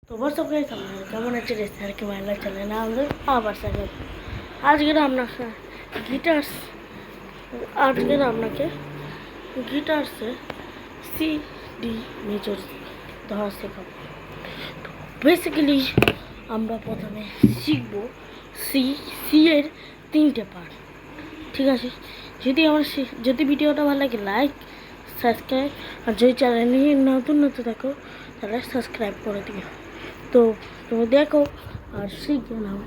তো what's up guys, আপনারা কেমন আছে? রেস্টারকে ভালো চলে না আমাদের আবার স্বাগত। আজকে আপনাকে গিটার্স আজকে আপনাকে গিটার্সে সি ডি মেজর ধরা শেখাবো। বেসিক্যালি আমরা প্রথমে শিখব সি সি এর 3টে পার্ট। ঠিক আছে, যদি ভিডিওটা ভালো লাগে লাইক সাবস্ক্রাইব, আর যদি চ্যানেলে নতুন থাকো তাহলে সাবস্ক্রাইব করে দিও। তো তুমি দেখো আর শিখে নাও,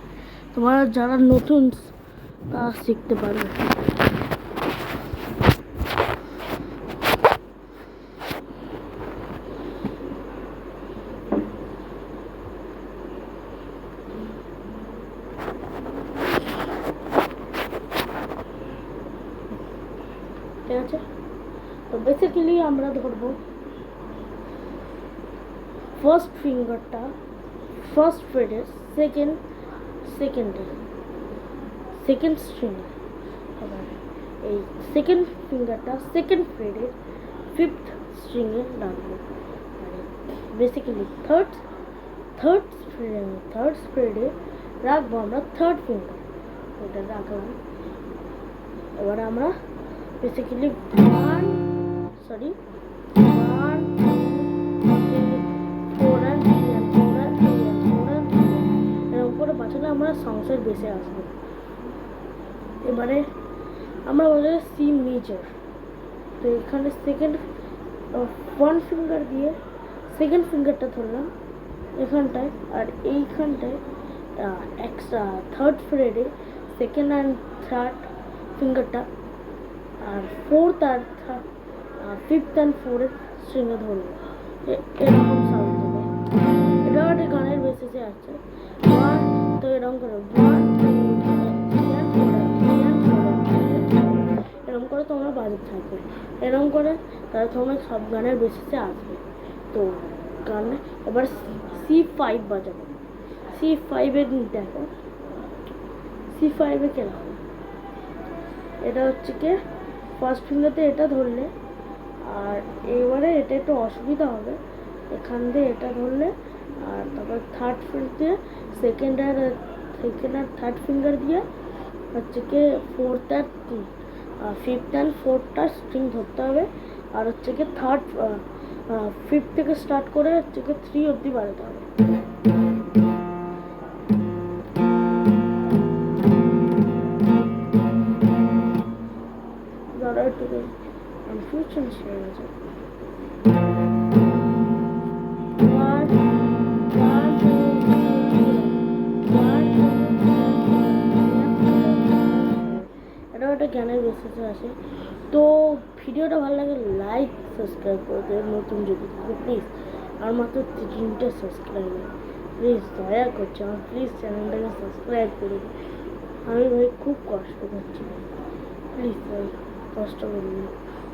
তোমরা যারা নতুন তারা শিখতে পারবে। ঠিক আছে, তো বেসিক্যালি আমরা ধরবো ফার্স্ট ফিঙ্গারটা ফার্স্ট ফ্রেডের সেকেন্ড স্ট্রিংয়ে, আবার এই সেকেন্ড ফিঙ্গারটা সেকেন্ড ফ্রেডের ফিফথ স্ট্রিংয়ে রাখবো। বেসিক্যালি থার্ড ফ্রেডে রাখবো আমরা থার্ড ফিঙ্গার, এটা রাখলাম। এবার আমরা বেসিক্যালি ওয়ান এরকম করে বাঁচালে আমরা সংসার বেসে আসবো। এবারে আমরা বলে সি মেজর, তো এখানে ওয়ান ফিঙ্গার দিয়ে সেকেন্ড ফিঙ্গারটা ধরলাম এখানটায়, আর এইখানটায় এক্সট্রা থার্ড ফ্রেডে সেকেন্ড অ্যান্ড থার্ড ফিঙ্গারটা, আর ফোর্থ আর ফিফথ অ্যান্ড ফোর্থ স্ট্রিংয়ে ধরবো। এরকম সাউন্ড দেবে। এটাও একটা গানের বেসিসে আছে। তো এরকম করে এরকম করে তোমরা বাজাতে থাকবে, এরকম করে তাহলে তোমরা সব গানের বেসিসে আসবে। তো গানে এবার C5 বাজাবো। C5-এ দেখো, C5-এ কেরকম, এটা হচ্ছে কি ফার্স্ট ফিঙ্গারতে এটা ধরলে, আর এবারে এটা একটু অসুবিধা হবে, এখান দিয়ে এটা ধরলে, আর তারপর থার্ড ফিঙ্গার দিয়ে সেকেন্ড আর থার্ড ফিঙ্গার দিয়ে হচ্ছে কি ফোর্থ আর ফিফথ অ্যান্ড ফোর্থটা স্ট্রিং ধরতে হবে, আর হচ্ছে কি ফিফথ থেকে স্টার্ট করে হচ্ছে কি 3 অবধি বাড়াতে হবে। একটু কনফিউশন হয়ে গেছে। এটা একটা জ্ঞানের বেসিসে আসে। তো ভিডিওটা ভালো লাগে লাইক সাবস্ক্রাইব করে দেবে, নতুন যদি থাকে প্লিজ। আর মাত্র 3টে সাবস্ক্রাইবার, প্লিজ দয়া করছি আমার প্লিজ চ্যানেলটাকে সাবস্ক্রাইব করে দিই। আমি ভাই খুব কষ্ট করছি, প্লিজ ভাই কষ্ট করুন।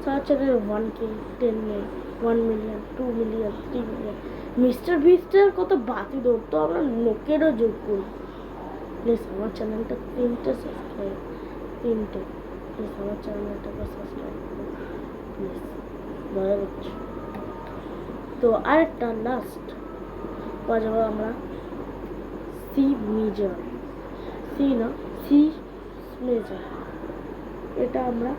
সার channel 1K 10 million 1 million 2 million 3 million Mister বিস্টের কত বাতি দৌড়তো, আমরা লোকেরও যোগ করি। প্লিজ আমার চ্যানেলটা 3টে সাবস্ক্রাইব, 3টে প্লিজ আমার চ্যানেলটাকে সাবস্ক্রাইব করুন প্লিজ, দয়া করছি। তো আরেকটা লাস্ট বাজাবো আমরা সি মেজর, সি মেজর। এটা আমরা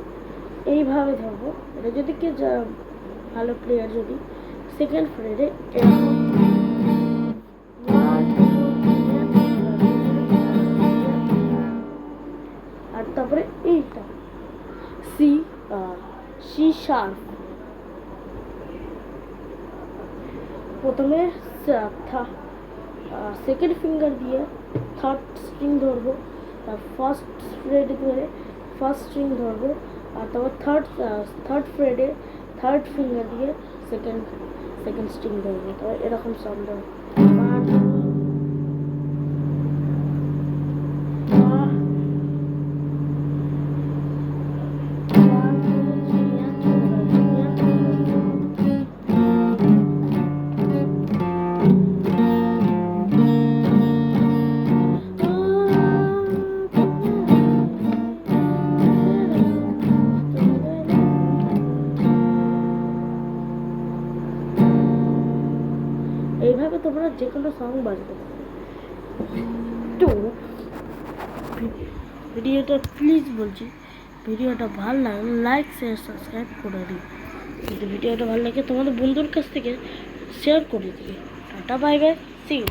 এইভাবে ধরবো। এটা যদি কে ভালো প্লেয়ার যদি সেকেন্ড ফ্রেডে আর তারপরে এইটা সি শার্প। প্রথমে সেকেন্ড ফিঙ্গার দিয়ে থার্ড স্ট্রিং ধরবো, তার ফার্স্ট ফ্রেড ধরে ফার্স্ট স্ট্রিং ধরবো, আর তারপর থার্ড ফ্রেডে থার্ড ফিঙ্গার দিয়ে সেকেন্ড স্ট্রিং ধরবো। তো এরকম সাউন্ড হবে। এইভাবে তোমরা কোনো সং বাজতে পারে। তো ভিডিওটা প্লিজ বলছি, ভিডিওটা ভালো লাগলে লাইক শেয়ার সাবস্ক্রাইব করে দিই। যদি ভিডিওটা ভালো লাগে তোমাদের বন্ধুর কাছ থেকে শেয়ার করে দিই। Tata bye bye, see you.